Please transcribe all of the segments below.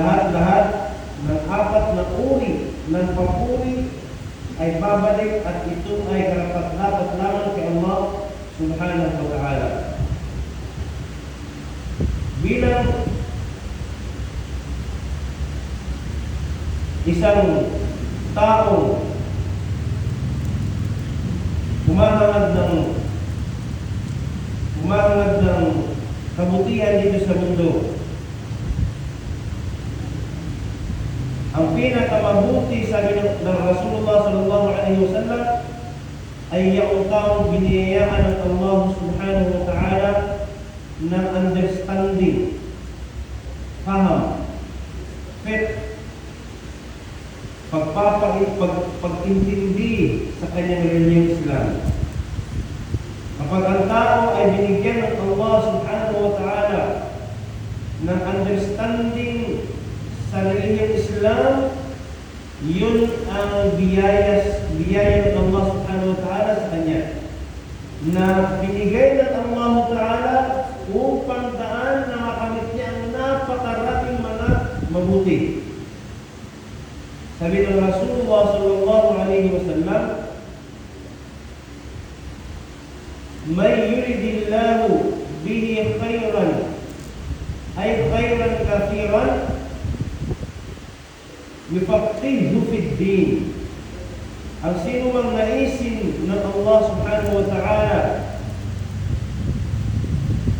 Lahat-lahat ng apat na uri ng papuri ay babalik at ito ay karapat-dapat lamang kay Allah subhanahu wa ta'ala. Bilang isang tao humahangad ng kabutihan dito sa mundo, ang pinakamabuti, sabi ng Rasulullah sallallahu alaihi wasallam, ay yung taong biniyayaan ng Allah subhanahu wa ta'ala ng understanding, paham, faith, pag-intindi sa kanyang reliyong Islam. Kapag ang tao ay binigyan ng Allah subhanahu wa ta'ala ng understanding sa reliyong Islam, yun ang biyaya ng Allah subhanahu wa ta'ala sa kanya, na binigay ng Allah ta'ala upang daan na makamit niya ang napakaraming mga mabuti. Sabi ng Rasulullah sallallahu alaihi wasallam, "May yuridillahu bihi khayran ay khayran kathiran yufaqqihhu fid din." Ang sino mang naisin ng Allah subhanahu wa ta'ala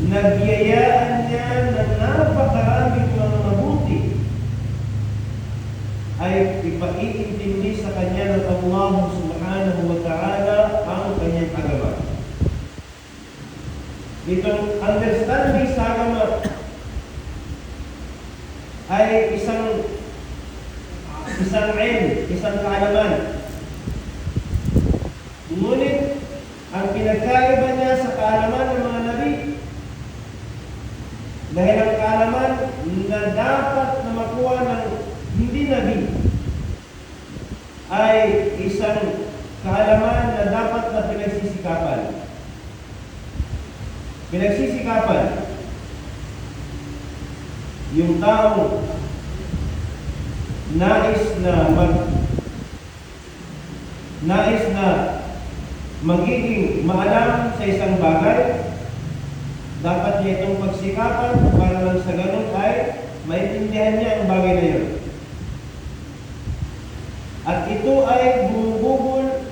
na biyayaan niya ng napakaraming mga mabuti, ay ipaiintindi sa kanya ng Allah subhanahu wa ta'ala ang kanyang agama. Itong understanding sa agama ay isang kaalaman. Ngunit ang pinagkaiba niya sa kaalaman ng mga nabi, dahil ang kaalaman na dapat na makuha ng hindi nabi ay isang kaalaman na dapat na pinagsisikapan. Yung tao nais na magiging maalam sa isang bagay, dapat niya itong pagsikapan para lang sa ganun ay maintindihan niya ang bagay na yun. At ito ay bumubugol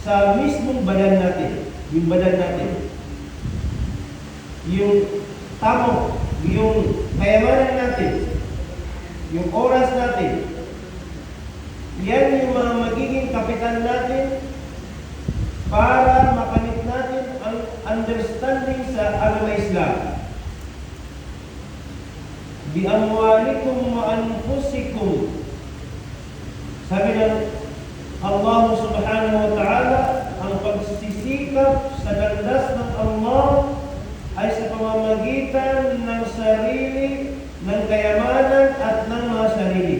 sa mismong badan natin. Yung badan natin, yung tamo, yung kayamanan natin, yung oras natin, yan yung mga magiging kapitan natin para makamit natin ang understanding sa agama Islam. Bi amwalikum wa anfusikum, sabi ng Allah subhanahu wa ta'ala, ang pagsisikap sa landas ng Allah ay sa pamamagitan ng sarili, ng kayamanan at ng mga sarili.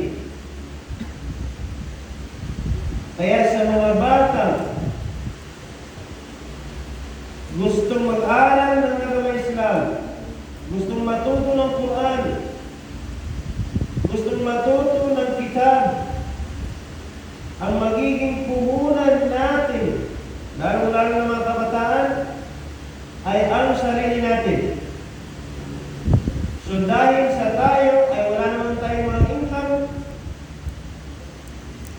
Kaya sa mga batang gustong mag-aral ng agama Islam, gustong matuto ng Quran, gustong matuto ng kitab, ang magiging puhunan natin, lalo-lalo ng mga kabataan, ay ang sarili natin. So dahil sa tayo ay wala naman tayong mga income,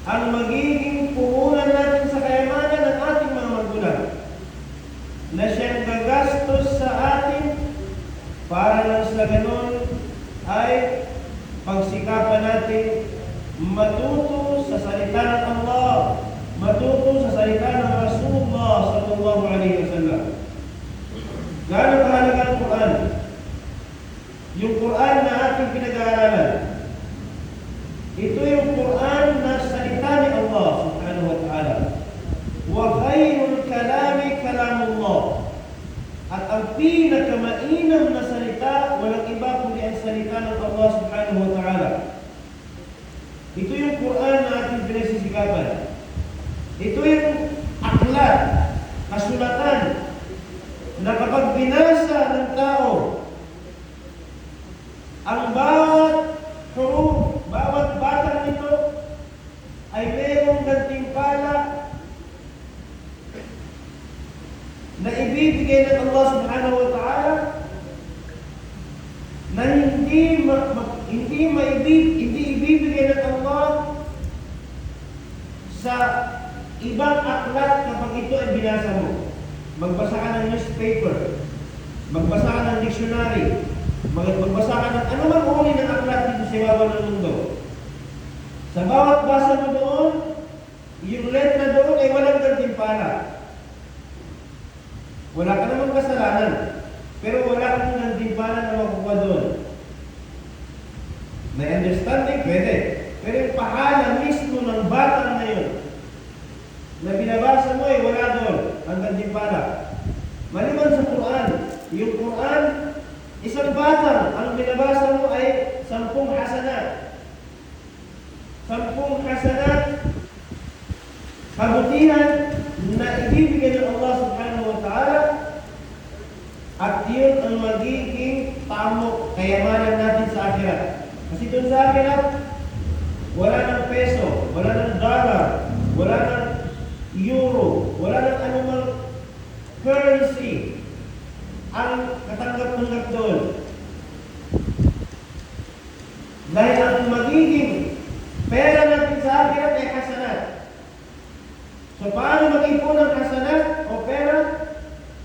ang magiging puhunan natin sa kayamanan ng ating mga magulang, na siyang gagastos sa atin para lang sa ganun ay pagsikapan natin matuto sa salita ng Allah, matuto sa salita ng Rasulullah sallallahu alaihi wasallam. Gaano kahalaga ang Quran? Yung Quran na ating pinag-aaralan, ito yung Quran na salita ni Allah subhanahu wa ta'ala. Wa khayrul kalami kalamullah. At ang pinakamainam na salita, walang iba kundi ang salita ng Allah subhanahu wa ta'ala. Ito yung Quran na ating pinagsisikapan. Ito yung aklat, kasulatan, na kapag binasa ng tao, ang bawat hindi ibibigay ng Allah sa ibang aklat kapag ito ay binasa mo. Magbasa ka ng newspaper, magbasa ka ng dictionary, magbasa ka ng anumang uri ng aklat dito sa ibabaw ng mundo. Sa bawat basa mo doon, yung letra doon ay walang gantimpala. Wala ka namang kasalanan, pero wala kang gantimpala na makukuha doon. May understanding? Pwede. Pero yung pahala mismo ng batang na yun, na binabasa mo ay wala doon ang gantimpala. Maliban sa Quran, yung Quran, isang batang, ang binabasa mo ay 10 hasanat. 10 hasanat, kabutihan na ibibigay ng Allah subhanahu wa ta'ala, at yun ang magiging tamok kayamanan natin sa akhirat. Kasi doon sa akhirat, wala ng peso, wala ng dollar, wala ng euro, wala ng anumang currency ang katanggap-tanggap doon. Dahil ang magiging pera natin sa akhirat ay hasanat. So paano mag-ipon ng hasanat o pera?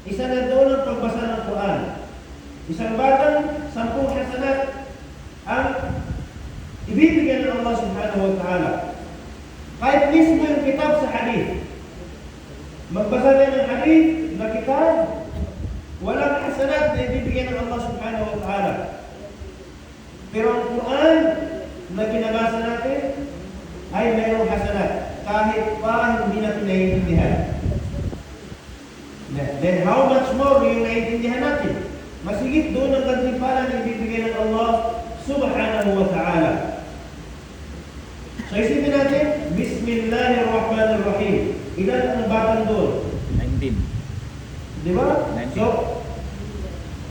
Isa na doon ang pagbasa ng Quran. Isang batang 10 hasanat ang ibibigyan ng Allah subhanahu wa ta'ala. Kahit mismo yung kitab sa hadith. Magbasa din ng hadith na kitab, walang hasanat na ibibigyan ng Allah subhanahu wa ta'ala. Pero ang Quran na binabasa natin ay mayroong hasanat kahit pa hindi natin naiintindihan. Then how much more yung naiintindihan natin? Masigit doon ang gantimpala na ibibigay ng Allah subhanahu wa ta'ala. So isipin natin, Bismillahirrahmanirrahim. Ilan ang batang doon? 19. Di ba? 19. So,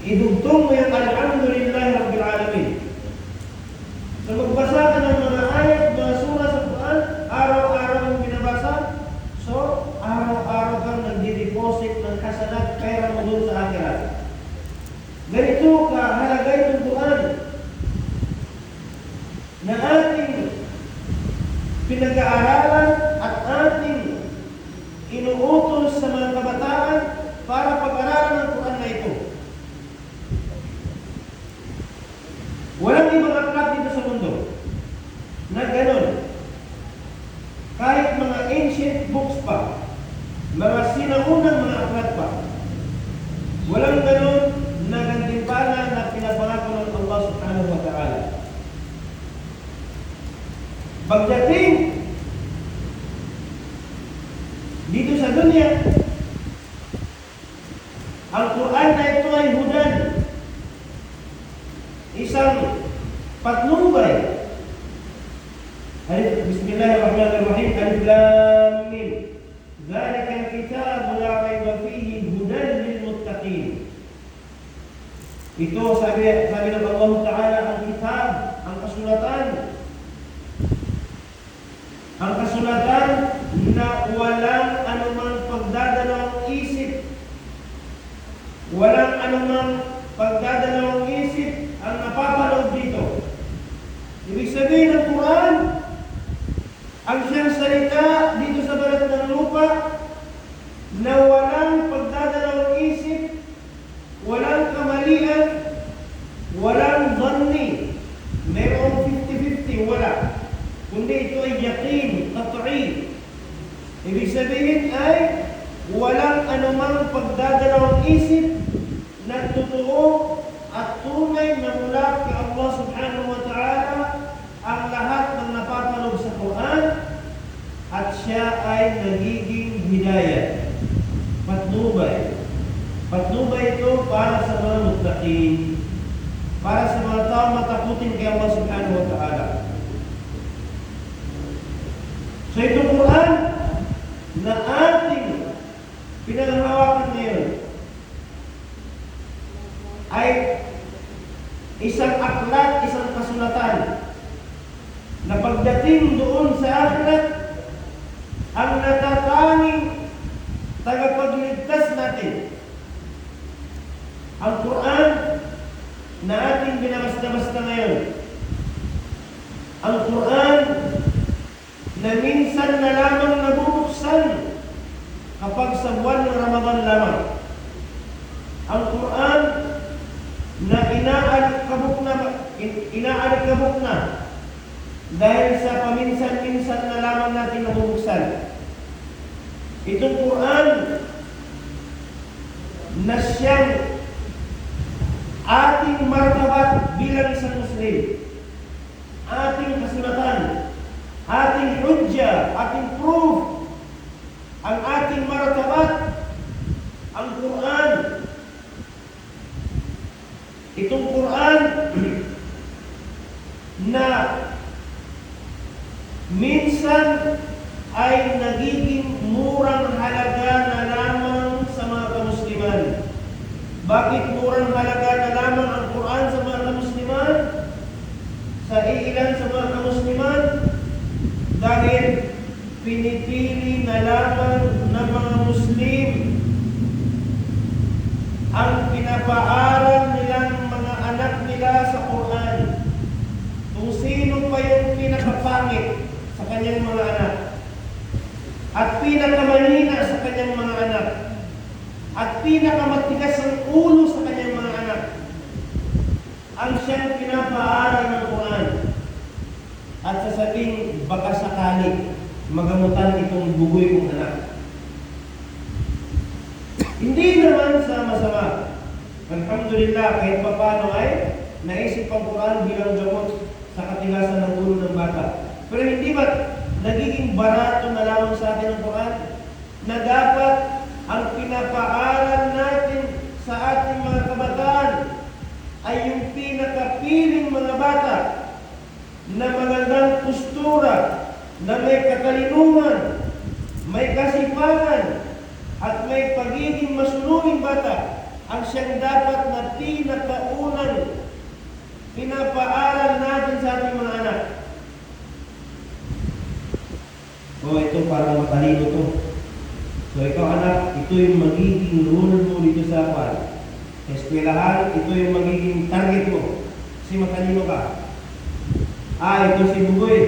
idugtong mo yung Alhamdulillahi Rabbil Alamin. So magbasa ka ng mga ayat, mga surah sa Quran, araw-araw mong binabasa. So, araw-araw kang nagdi-deposit ng hasanat, pera mo doon sa akhirat. Ganito kahalaga itong Quran na ating pinag-aaralan at ating inuutos sa mga kabataan para pag-aralan ng Quran na ito. Walang ibang aklat dito sa mundo na gano'n. Kahit mga ancient books pa, mga sinaunang mga aklat pa, walang gano'n na gantimpala na pinapangako ng Allah subhanahu wa ta'ala. Pagdating dito sa dunya, ang Quran na ito ay hudan, isang patnubay. Bismillahirrahmanirrahim. Alif Lam Mim. Dzalika al-kitabu la rayba fihi hudan lil muttaqin. Ito sabi ng Allah Ta'ala, ang kitab, ang kasulatan. Ang kasulatan na walang anumang pagdadalawang isip. Walang anumang pagdadalawang isip ang napapaloob dito. Ibig sabihin ng Quran, ang siyang salita dito sa balat ng lupa na walang pagdadalawang isip, walang kamalian, walang dhanni. Mayroong 50-50, wala. Kundi ito ay yaqeen, qat'i. Ibig sabihin ay walang anumang pagdadalawang isip na totoo at tunay na mula kay Allah subhanahu wa ta'ala ang lahat ng napapaloob sa Quran, at siya ay nagiging hidayah. Patnubay. Patnubay ito para sa mga muttaqin, para sa mga tao matakutin kay Allah subhanahu wa ta'ala. So itong Quran na ating pinanghawakan ngayon ay isang aklat, isang kasulatan na pagdating doon sa aklat, ang natatanging tagapagligtas natin, ang Quran na ating binabasta-basta ngayon, Ang Quran na minsan na lamang nabubuksan kapag sa buwan ng Ramadan lamang. Ang Quran na inaalikabok na dahil sa paminsan-minsan na lamang natin nabubuksan. Itong Quran na siyang ating martabat bilang isang Muslim, ating kasulatan, ating hujja, ating proof, ang ating martabat, ang Quran. Itong Quran na minsan ay nagiging murang halaga na lamang sa mga kamusliman. Bakit murang halaga na lamang ang Quran sa mga kamusliman? Sa ilan sa mga kamusliman? Dahil pinipili na lamang ng mga Muslim ang pinapaaral nilang mga anak nila sa Quran. Kung sino pa yung pinakapangit sa kanyang mga anak at pinakamanina sa kanyang mga anak at pinakamatigas ang ulo sa kanyang mga anak, ang siyang pinapaaral ng Quran. At sasabing baka sakali magamutan itong bugoy kong anak. Hindi naman sa masama. Alhamdulillah, kahit papano ay naisip ang Quran bilang gamot sa katigasan ng ulo ng bata. Pero hindi ba nagiging barato na lamang sa atin ang Quran na dapat ang pinapaaral natin sa ating mga kabataan ay yung pinakapiling mga bata na magandang postura, na may katalinuhan, may kasipagan, at may pagiging masunuring bata, ang siyang dapat na pinakaunang pinapaaral natin sa ating mga anak. Ito parang matalino to. So ikaw anak, ito yung magiging role mo dito sa eskwelahan, ito yung magiging target mo. Kasi matalino ka. Ito si Bugoy.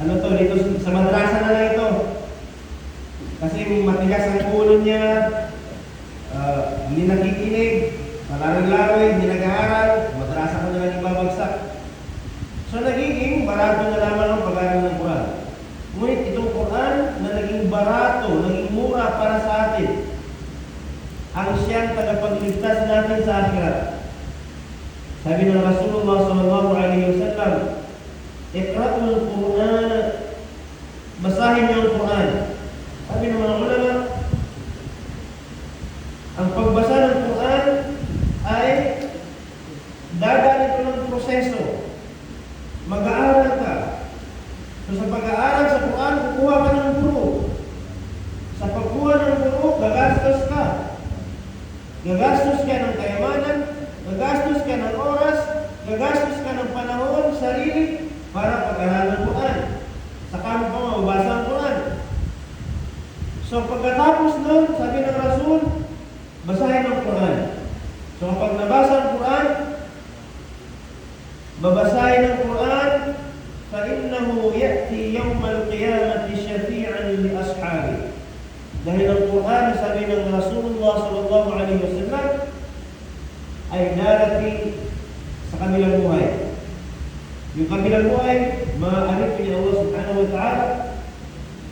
Ano to? Dito sa madrasa na lang ito. Kasi matigas ang ulo niya, hindi nakikinig, malaroy-laroy, hindi nag-aaral, madrasa ko na lang ibabagsak. So nagiging barato na lamang ang pag-aaral ng Quran. Ngunit itong Quran na naging barato, naging mura para sa atin, ang siyang tagapagligtas natin sa akhirat. Sabi ng Rasulullah SAW, Iqra'ul Quran, basahin niyo ang Quran. Sabi ng mga ulama, ang pagbasa ng Quran ay dadaan ito ng proseso. Mag-aaral ka. So sa pag-aaral sa Quran, kukuha ka ng guru. Sa pagkuha ng guru, gagastos ka. Gagastos ka ng kayamanan, gagastos ka ng oras, gagastos ka ng panahon, sarili, para pag-aaral ng Quran. Saka mo pa mababasa ang Quran. So pagkatapos nun, sabi ng Rasul, basahin ang Quran. So kapag nabasa ang Quran, babasahin ang Quran, فَإِنَّهُ يَأْتِي يَوْمَ الْقِيَامَةِ شَفِيعًا لِأَصْحَابِهِ. Dahil ang Quran, sabi ng Rasulullah SAW, ay darating sa kabilang buhay. Yung kabilang buhay, maaalip ni Allah subhanahu wa ta'ala,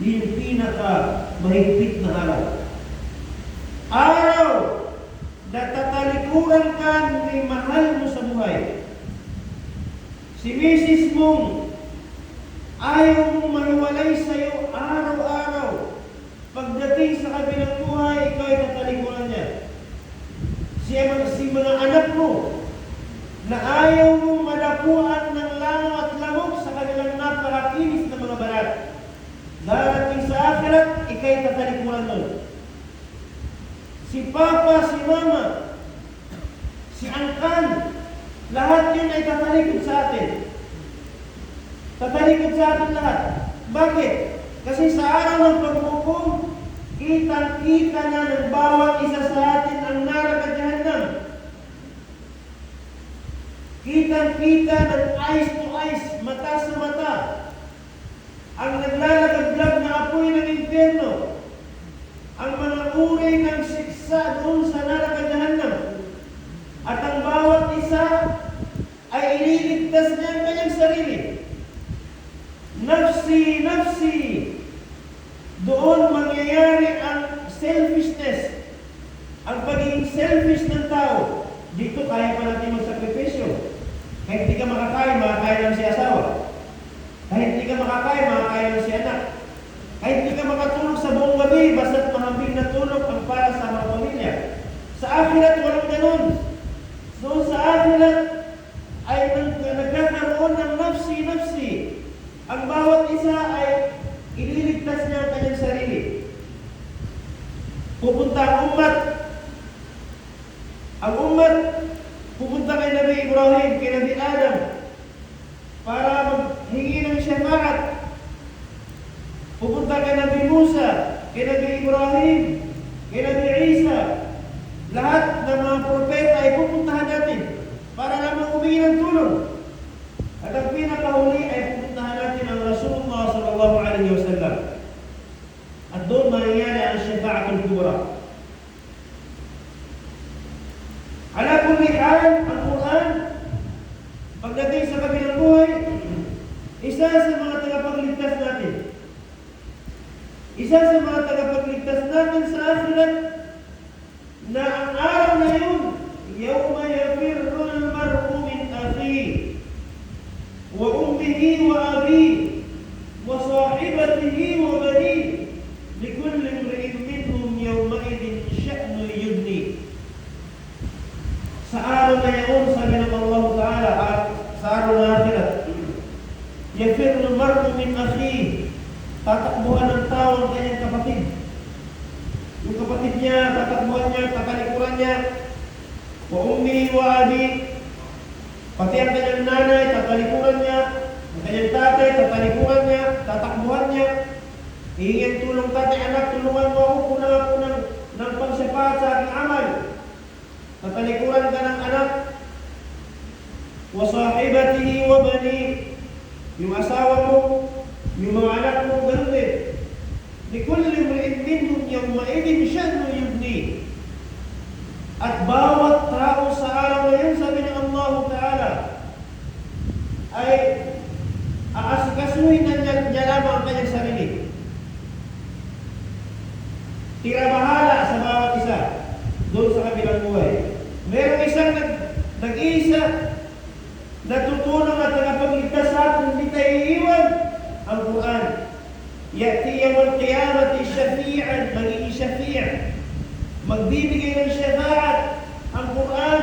yung pinaka-mahigpit na araw. Araw na tatalikuran ka ni mahal mo sa buhay. Si misis mong ayaw mong mahiwalay sa'yo araw-araw. Pagdating sa kabilang buhay, ikaw ay tatalikuran niya. Si mga anak mo na ayaw mong madapuan ng langaw at lamok sa kanilang napakakinis na mga balat. Darating sa akhirat, ikay tatalikuran nun. Si Papa, si Mama, si Angkan, lahat yun ay tatalikod sa atin. Tatalikod sa atin lahat. Bakit? Kasi sa araw ng paghukom, kitang-kita na ng bawat isa sa atin ang narakadyahanam. Kitang-kita ng eyes to eyes, mata sa mata, ang naglalagablag na apoy ng impyerno, ang mga uri ng siksa doon sa narakajahanam, at ang bawat isa ay ililigtas niya ang kanyang sarili. Nafsi, nafsi. Doon mangyayari ang selfishness, ang pagiging selfish ng tao. Dito kaya pa natin magsakripisyo. Kahit hindi ka makakaya lang si asawa. Kahit hindi ka makakaya lang si anak. Kahit hindi ka makatulog sa buong gabi, basta't mahambing na tulog ang para sa mga pamilya. Sa akhirat, walang ganun. So sa akhirat, ay nagkakaroon ng nafsi-nafsi. Ang bawat isa ay ililigtas niya ang kanyang sarili. Pupunta ang umat. Ang umat, pupunta kay Nabi Ibrahim, kay Nabi Adam, para maghingi ng syafaat. Pupunta kay Nabi Musa, kay Nabi Ibrahim, kay Nabi Isa. Lahat ng mga propeta ay pupuntahan natin para lamang humingi ng tulong. At ang pinakahuli ay pupuntahan natin ang Rasulullah sallallahu alaihi wasallam. At doon mangyayari ang syafa'atul kubra. Ala kulli hal, ang Quran, pagdating sa kabilang buhay, isa sa mga tagapagligtas natin. Isa sa mga tagapagligtas natin sa akhirat, na ang araw na yun, yawma yafirru al-mar'u min akhihi wa ummihi wa abihi wa sahibatihi wa banihi likulli imri'in minhum yawma'idin sya'nu yudni. Sa araw na yun, sabi ng Allah Ta'ala, at sa araw na akhirat, yafirru al-mar'u min akhihi, tatakbuhan ng tao ang kanyang kapatid. Yung kapatid niya, tatakbuhan niya, tatalikuran niya. Wa ummi wa abi, pati ang kanyang nanay, tatalikuran niya. Ang kanyang tatay, tatalikuran niya, tatakbuhan niya. Hihingin tulong tatay, anak, tulungan mo ako, kunan ako ng pagsapahat sa aking amal. Tatalikuran ka ng anak. Wa sahibatihi wa bani, yung asawa mo, yung mga anak mo, ganun din. Likulli imri'in minhum yawma'idin sya'nu yudni. At bawat tao sa araw na yun, sabi ng Allah Ta'ala, ay aasikasuhin na niya lamang ang kanyang sarili. Tirabahala sa bawat isa doon sa kabilang buhay. Merong isang nag-iisa na tutulong at nagpagligtas sa atin, hindi tayo iiwan, ang Quran. Ya'ti yawmal qiyamati syafi'an, magiging syafi', magbibigay ng syafa'at ang Quran,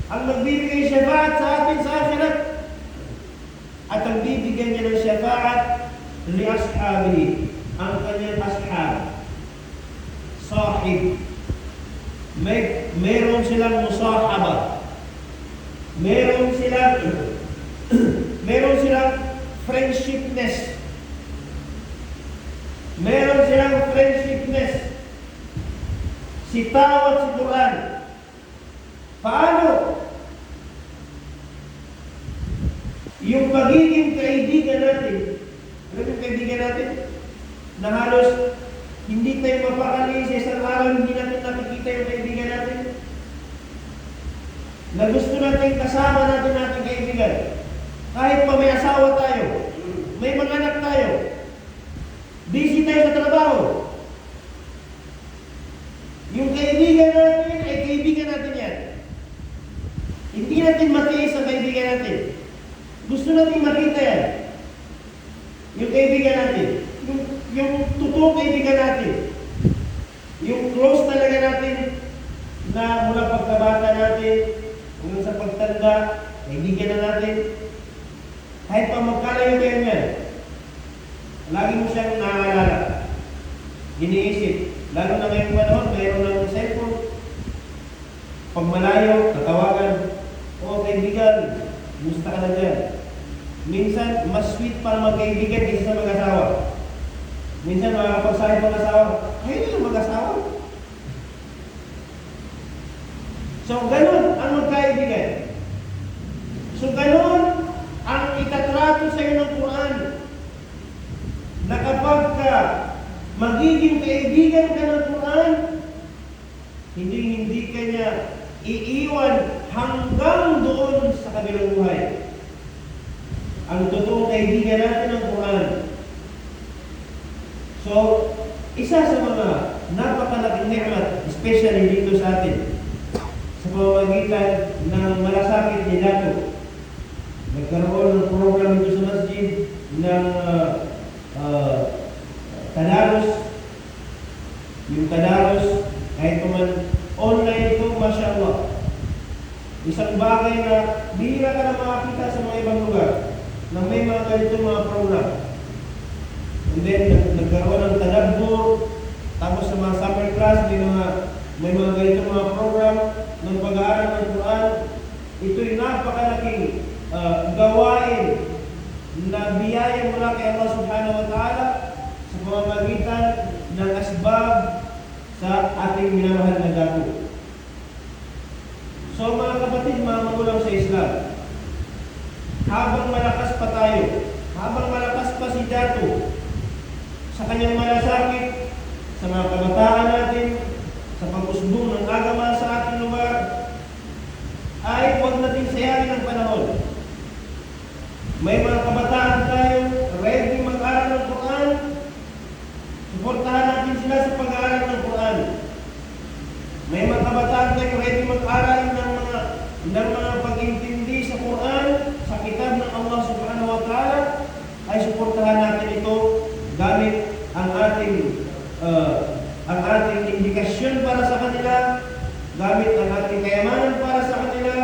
ang magbibigay syafa'at sa atin sa akhirat, at ang bibigyan niya ng syafa'at li ashabihi, ang kanyang ashab, sahib. Meron silang musahaba, meron silang friendshipness. Meron silang friendshipness. Si tao at si Quran. Paano? Yung pagiging kaibigan natin. Ano yung kaibigan natin? Na halos hindi tayo mapakali sa isang araw, hindi natin nakikita yung kaibigan natin. Na gusto natin kasama natin ating kaibigan. Kahit pa may asawa tayo, may mga anak tayo, busy tayo sa trabaho. Yung kaibigan natin ay kaibigan natin yan. Hindi natin matiis ang kaibigan natin. Gusto natin makita yan. Yung kaibigan natin. Yung totoong kaibigan natin. Yung close talaga natin na mula pagkabata natin, hanggang sa pagtanda, kaibigan na natin. Kahit pa magkalayo kayo yan, lagi mo siyang naaalala. Iniisip. Lalo na ngayong panahon, mayroon ng cellphone. Pag malayo, tatawagan. O kaibigan, gusto ka na dyan. Minsan, mas sweet pa magkaibigan kaysa sa mag-asawa. Minsan, makakapagsahit mag-asawa. Kayo na yung mag-asawa. So, ganun ang magkaibigan. So ganun ang itatrato sa iyo ng Quran, na kapag ka magiging kaibigan ka ng Quran, hindi ka niya iiwan hanggang doon sa kabilang buhay. Ang totoong kaibigan natin ng Quran. So, isa sa mga napakalaking ni'mat, especially dito sa atin, sa pamamagitan ng malasakit ni Dato, nagkaroon ng program dito sa masjid ng tadarus. Yung tadarus, kahit naman online ito, Masya Allah. Isang bagay na bihira ka na makakita sa mga ibang lugar na may mga ganitong mga program. And then, nagkaroon ng tadabbur, tapos sa mga summer class, may mga ganitong mga program ng pag-aaral ng Quran. Ito'y napakalaking gawain na biyaya mula kay Allah subhanahu wa ta'ala sa pamamagitan ng asbab sa ating minamahal na Dato. So mga kapatid, mga magulang sa Islam, habang malakas pa tayo, habang malakas pa si Dato sa kanyang malasakit, sa mga kabataan natin, sa pag-usbong ng agama sa ating lugar, ay huwag natin sayangin ang panahon. May mga kabataan tayo ready mag-aral ng Quran, suportahan natin sila sa pag-aaral ng Quran. May mga kabataan tayo ready mag-aral ng mga pag-intindi sa Quran, sa kitab ng Allah subhanahu wa ta'ala, ay suportahan natin ito gamit ang ating indikasyon para sa kanila, gamit ang ating kayamanan para sa kanila,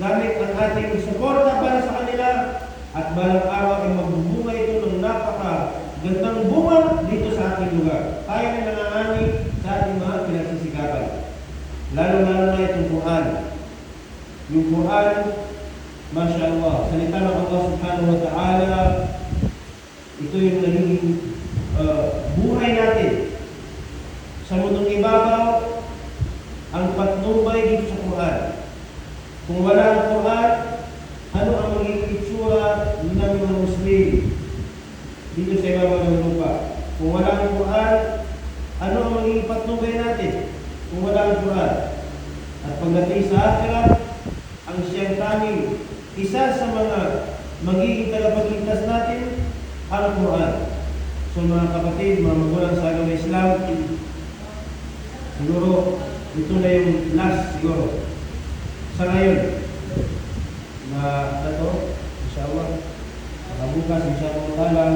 gamit ang ating suporta para sa kanila, at balang araw ay magbubunga ito ng napakagandang bunga dito sa ating lugar. Tayo ay nangangani sa ating mga pinagsisikapan. Lalo-lalo na itong Quran. Yung Quran, Masya Allah, salita ng Allah subhanahu wa ta'ala, ito yung naging buhay natin. Sa mundong ibabaw, ang patnubay dito sa Quran. Kung wala ang Quran, ano ang magiging itsura ng mga Muslim dito sa ibabaw ng lupa? Kung wala ang Quran, ano ang magiging patnubay natin? Kung wala ang Quran. At pagdating sa akhirat, ang siyang tanging isa sa mga magiging tagapagligtas natin, ang Quran. So mga kapatid, mga magulang sa agama Islam, siguro ito na yung last siguro sa ngayon na ito, insyaAllah, bukas insyaAllah